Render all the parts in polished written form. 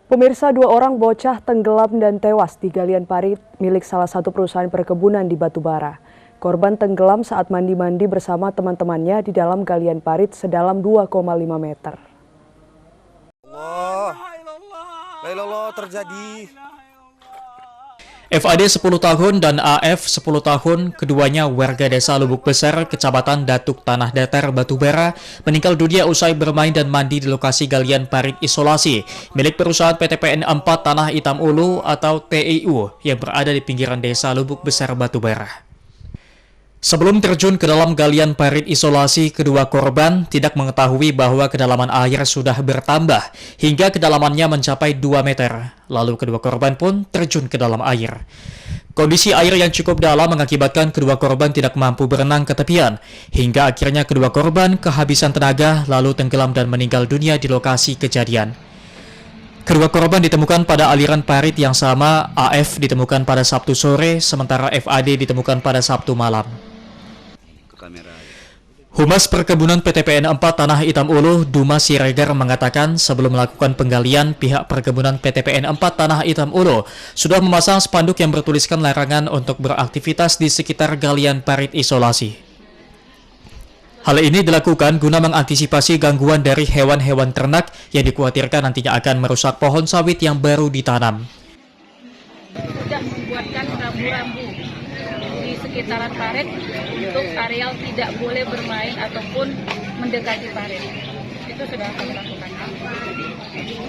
Pemirsa, dua orang bocah tenggelam dan tewas di galian parit milik salah satu perusahaan perkebunan di Batubara. Korban tenggelam saat mandi-mandi bersama teman-temannya di dalam galian parit sedalam 2,5 meter. Allah, terjadi. FAD 10 tahun dan AF 10 tahun, keduanya warga desa Lubuk Besar, Kecamatan Datuk Tanah Datar, Batubara, meninggal dunia usai bermain dan mandi di lokasi galian parit isolasi milik perusahaan PTPN 4 Tanah Hitam Ulu atau TIU yang berada di pinggiran desa Lubuk Besar, Batubara. Sebelum terjun ke dalam galian parit isolasi, kedua korban tidak mengetahui bahwa kedalaman air sudah bertambah hingga kedalamannya mencapai 2 meter. Lalu kedua korban pun terjun ke dalam air. Kondisi air yang cukup dalam mengakibatkan kedua korban tidak mampu berenang ke tepian, hingga akhirnya kedua korban kehabisan tenaga lalu tenggelam dan meninggal dunia di lokasi kejadian. Kedua korban ditemukan pada aliran parit yang sama. AF ditemukan pada Sabtu sore, sementara FAD ditemukan pada Sabtu malam. Humas Perkebunan PTPN 4 Tanah Hitam Ulu, Duma Siregar mengatakan sebelum melakukan penggalian, pihak Perkebunan PTPN 4 Tanah Hitam Ulu sudah memasang spanduk yang bertuliskan larangan untuk beraktivitas di sekitar galian parit isolasi. Hal ini dilakukan guna mengantisipasi gangguan dari hewan-hewan ternak yang dikhawatirkan nantinya akan merusak pohon sawit yang baru ditanam. Sudah membuatkan rambu-rambu di sekitaran parit untuk areal tidak boleh bermain ataupun mendekati parit. Itu sudah kami lakukan.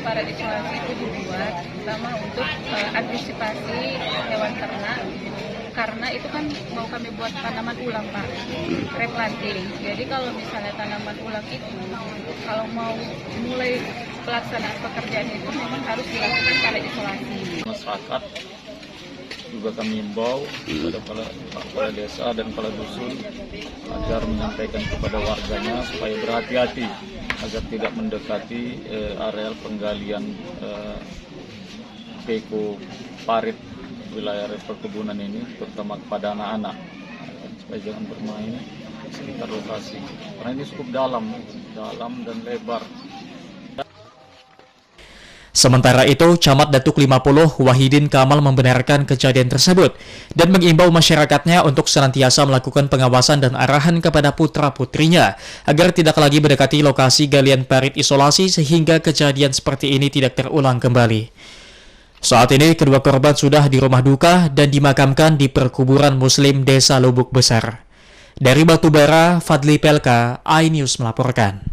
Parit isolasi itu dibuat pertama untuk antisipasi hewan ternak, karena itu kan mau kami buat tanaman ulang, Pak, replanting. Jadi kalau misalnya tanaman ulang itu, kalau mau mulai pelaksanaan pekerjaan itu memang harus dilakukan parit isolasi. Masyarakat juga kami himbau kepada kepala desa dan kepala dusun agar menyampaikan kepada warganya supaya berhati-hati agar tidak mendekati areal penggalian beko parit wilayah perkebunan ini, terutama kepada anak-anak, supaya jangan bermain di sekitar lokasi karena ini cukup dalam dan lebar. Sementara itu, Camat Datuk 50 Wahidin Kamal membenarkan kejadian tersebut dan mengimbau masyarakatnya untuk senantiasa melakukan pengawasan dan arahan kepada putra-putrinya agar tidak lagi mendekati lokasi galian parit isolasi sehingga kejadian seperti ini tidak terulang kembali. Saat ini, kedua korban sudah di rumah duka dan dimakamkan di perkuburan Muslim Desa Lubuk Besar. Dari Batubara, Fadli Pelka, iNews melaporkan.